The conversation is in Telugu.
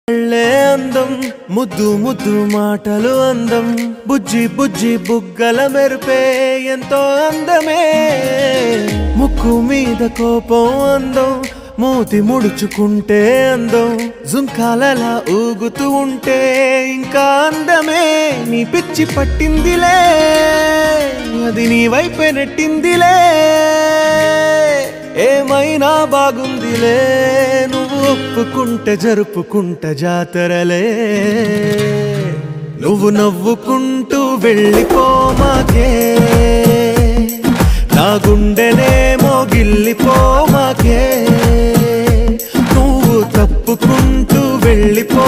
అందం ముద్దు ముద్దు మాటలు అందం బుజ్జి బుజ్జి బుగ్గల మెరుపే ఎంతో అందమే ముక్కు మీద కోపం అందం మూతి ముడుచుకుంటే అందం జుంకాలలా ఊగుతూ ఉంటే ఇంకా అందమే నీ పిచ్చి పట్టిందిలే అది నీ వైపే నెట్టిందిలే ఏమైనా బాగుందిలే నువ్వు ఒప్పుకుంటే జరుపుకుంటే జాతరలే నువ్వు నవ్వుకుంటూ వెళ్ళిపోమాకే నా గుండెనేమో గిల్లిపోమాకే నువ్వు తప్పుకుంటూ వెళ్ళిపో